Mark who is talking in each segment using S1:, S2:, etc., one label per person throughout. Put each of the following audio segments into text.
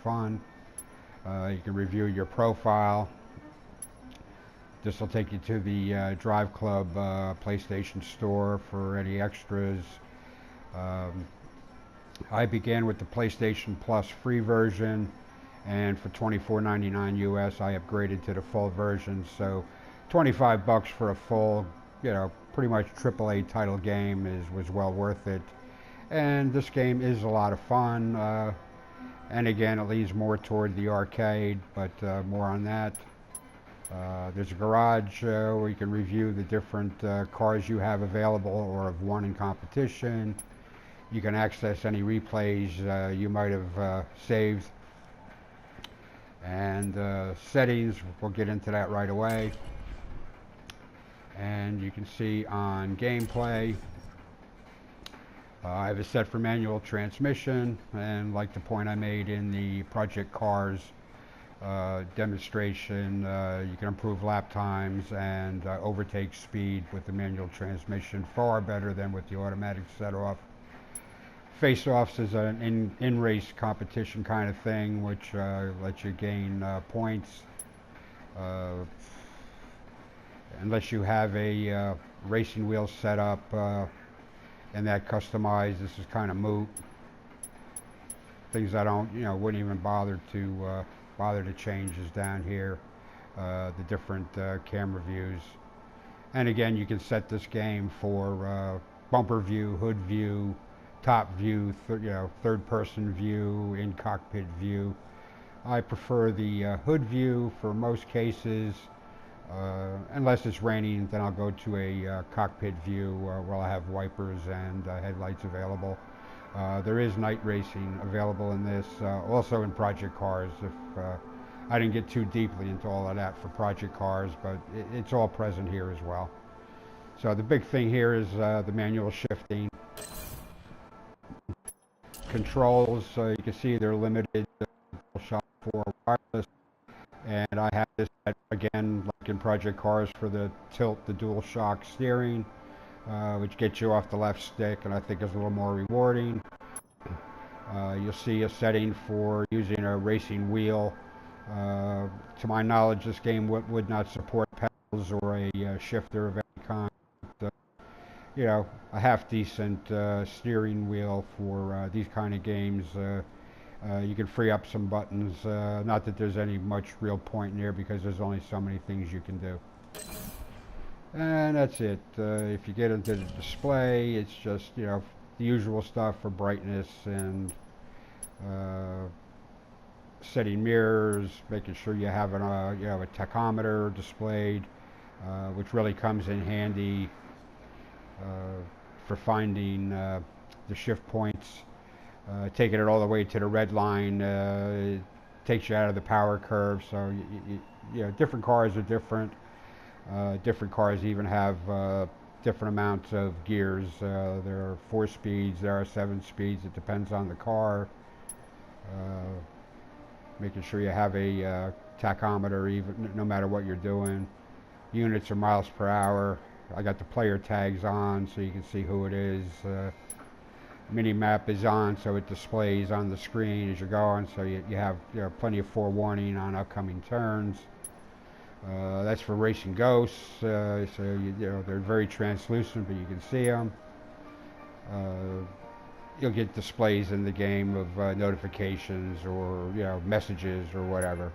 S1: fun. You can review your profile. This will take you to the Driveclub PlayStation Store for any extras. I began with the PlayStation Plus free version, and for $24.99 US, I upgraded to the full version. So, $25 for a full, pretty much AAA title game was well worth it. And this game is a lot of fun. And again, it leads more toward the arcade, but more on that. There's a garage where you can review the different cars you have available or have won in competition. You can access any replays you might have saved. And settings, we'll get into that right away. And you can see on gameplay, I have it set for manual transmission, and like the point I made in the Project Cars demonstration, you can improve lap times and overtake speed with the manual transmission far better than with the automatic set-off. Face-offs is an in-race competition kind of thing, which lets you gain points. Unless you have a racing wheel set up and that customized, this is kind of moot. Things I don't, wouldn't even bother to change is down here, the different camera views. And again, you can set this game for bumper view, hood view, top view, third-person view, in-cockpit view. I prefer the hood view for most cases. Unless it's raining, then I'll go to a cockpit view where I have wipers and headlights available. There is night racing available in this, also in Project Cars. If I didn't get too deeply into all of that for Project Cars, but it's all present here as well. So the big thing here is the manual shifting. Controls, you can see they're limited to DualShock 4 wireless, and I have this again like in Project Cars for the tilt, the DualShock steering, which gets you off the left stick, and I think is a little more rewarding. You'll see a setting for using a racing wheel. To my knowledge, this game would not support pedals or a shifter of any kind. A half-decent steering wheel for these kind of games. You can free up some buttons. Not that there's any much real point in there because there's only so many things you can do. And that's it. If you get into the display, it's just, the usual stuff for brightness and setting mirrors, making sure you have a tachometer displayed, which really comes in handy for finding the shift points. Taking it all the way to the red line it takes you out of the power curve. So different cars are different. Different cars even have different amounts of gears. There are 4 speeds, there are 7 speeds. It depends on the car. Making sure you have a tachometer even no matter what you're doing. Units are miles per hour. I got the player tags on so you can see who it is. Mini map is on, so it displays on the screen as you're going, so you have plenty of forewarning on upcoming turns. That's for racing ghosts, so they're very translucent, but you can see them. You'll get displays in the game of notifications or messages or whatever.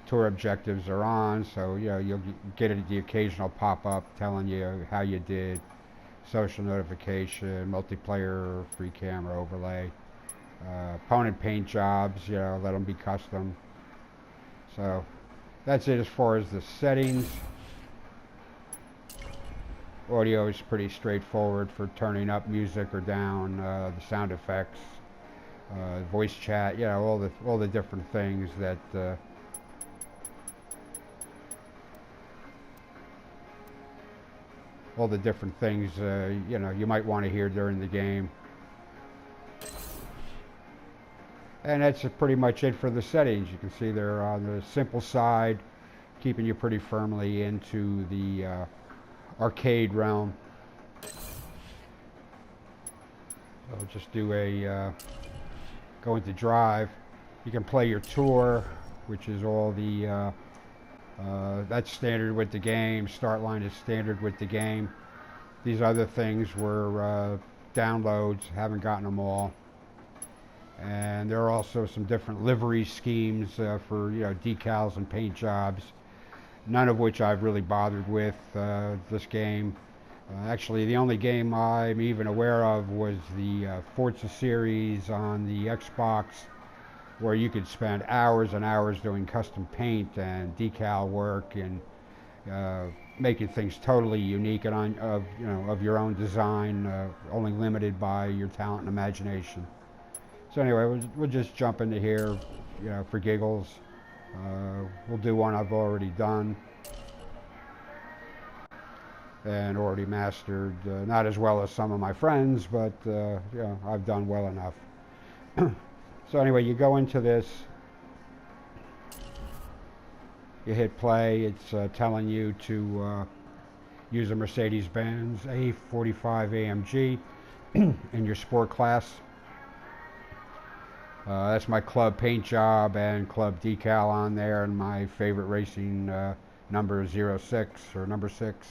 S1: Tour objectives are on, so you'll get the occasional pop-up telling you how you did. Social notification, multiplayer, free camera overlay, opponent paint jobs, let them be custom. So that's it as far as the settings. Audio is pretty straightforward for turning up music or down, the sound effects, voice chat, all the different things that you might want to hear during the game. And that's pretty much it for the settings. You can see they're on the simple side, keeping you pretty firmly into the arcade realm. I'll just do go into drive. You can play your tour, which is all the, that's standard with the game. Start line is standard with the game. These other things were downloads, haven't gotten them all. And there are also some different livery schemes for decals and paint jobs, none of which I've really bothered with this game. Actually, the only game I'm even aware of was the Forza series on the Xbox, where you could spend hours and hours doing custom paint and decal work and making things totally unique and of your own design, only limited by your talent and imagination. So anyway, we'll just jump into here, for giggles. We'll do one I've already done and already mastered. Not as well as some of my friends, but I've done well enough. So anyway, you go into this, you hit play. It's telling you to use a Mercedes-Benz A45 AMG in your sport class. That's my club paint job and club decal on there, and my favorite racing number 06 or number 6.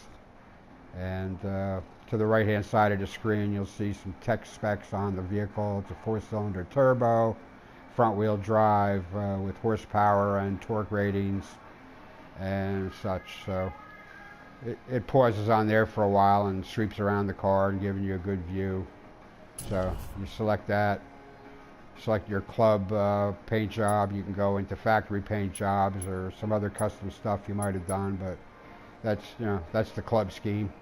S1: And to the right hand side of the screen you'll see some tech specs on the vehicle. It's a 4-cylinder turbo, front wheel drive with horsepower and torque ratings and such. So it pauses on there for a while and sweeps around the car and giving you a good view. So you select that. Select your club paint job. You can go into factory paint jobs or some other custom stuff you might have done, but that's the club scheme.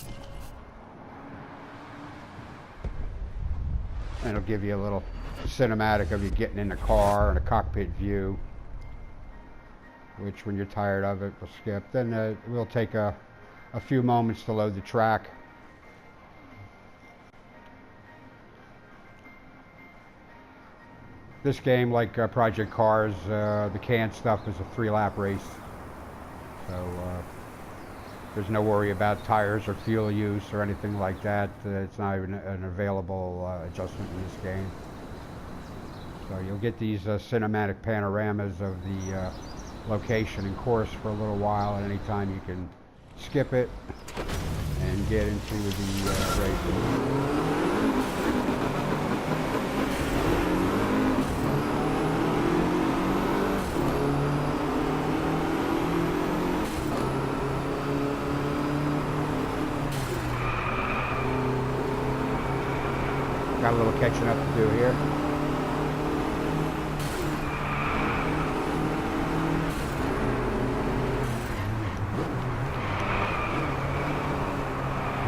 S1: And it'll give you a little cinematic of you getting in the car and a cockpit view, which when you're tired of it, we'll skip. Then it will take a few moments to load the track. This game, like Project Cars, the canned stuff is a 3-lap race. So there's no worry about tires or fuel use or anything like that. It's not even an available adjustment in this game. So you'll get these cinematic panoramas of the location and course for a little while. At any time you can skip it and get into the racing. Got a little catching up to do here.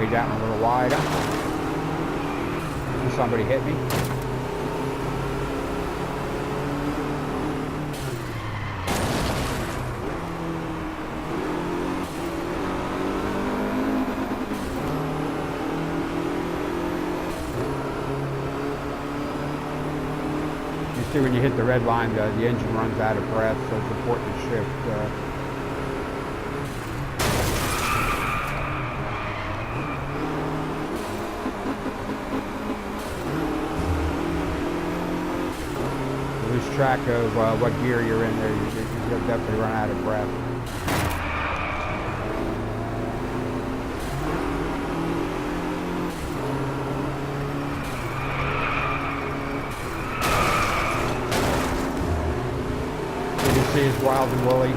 S1: Made that one a little wider. Somebody hit me. See, when you hit the red line, the engine runs out of breath, so it's important to shift. Lose track of what gear you're in there, you'll definitely run out of breath. See, is wild and woolly.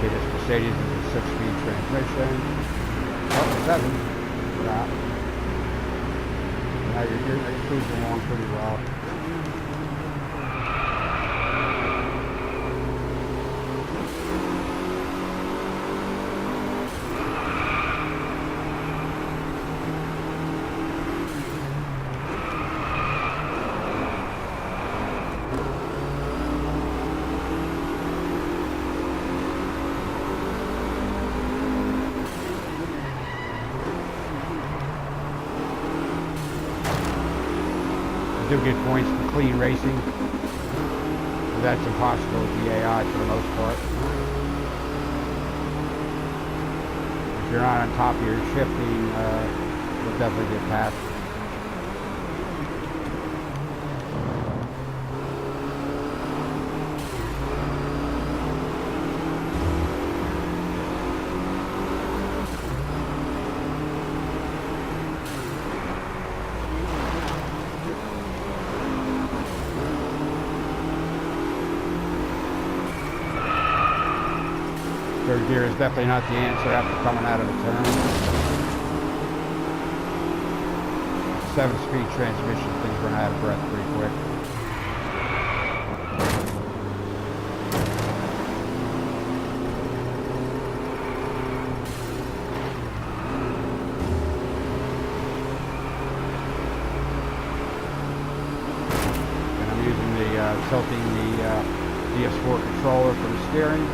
S1: See, this Mercedes is a 6-speed transmission. Oh, 7. Wow. You're cruising along pretty well. do get points for clean racing. But that's impossible with the AI for the most part. If you're not on top of your shifting, you'll definitely get past. Third gear is definitely not the answer after coming out of the turn. 7-speed transmission, things run out of breath pretty quick. And I'm using the tilting the DS4 controller for the steering.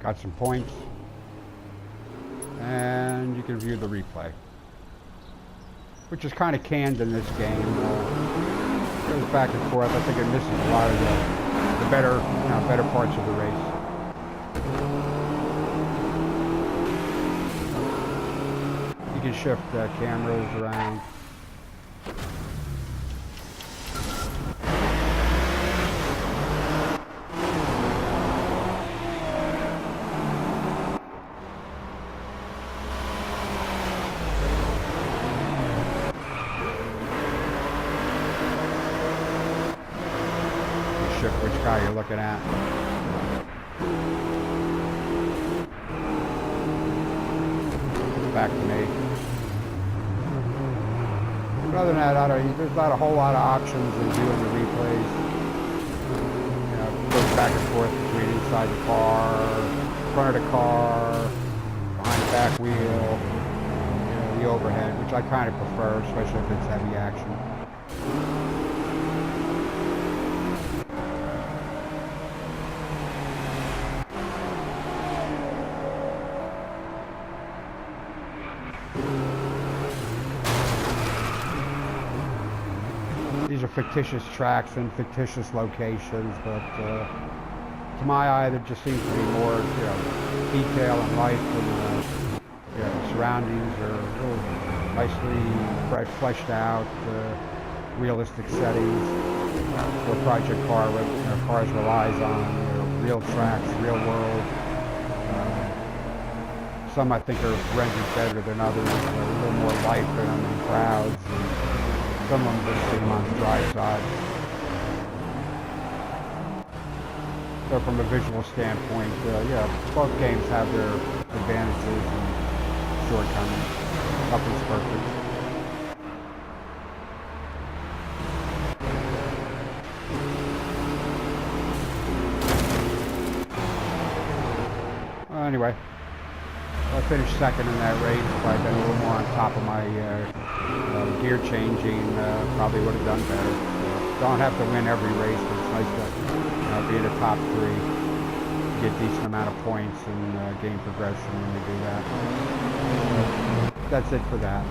S1: Got some points, and you can view the replay, which is kind of canned in this game. Goes back and forth. I think it misses a lot of the better, better parts of the race. You can shift cameras around. Shift which guy you're looking at. It's back to me. But other than that, there's not a whole lot of options in viewing the replays. It goes back and forth between inside the car, front of the car, behind the back wheel, the overhead, which I kind of prefer, especially if it's heavy action. These are fictitious tracks and fictitious locations, but to my eye, there just seems to be more, detail and life, and the surroundings are really nicely fleshed out, realistic settings. What Project Cars relies on, real tracks, real world. Some I think are rendered better than others. A little more life in them and crowds. Some of them just seem on the dry side. So from a visual standpoint, both games have their advantages and shortcomings. Nothing's perfect. Well, anyway, I finished second in that race. If I'd been a little more on top of my gear changing, probably would have done better. Don't have to win every race, but it's nice to be in the top three, get a decent amount of points, and gain progression when you do that. That's it for that.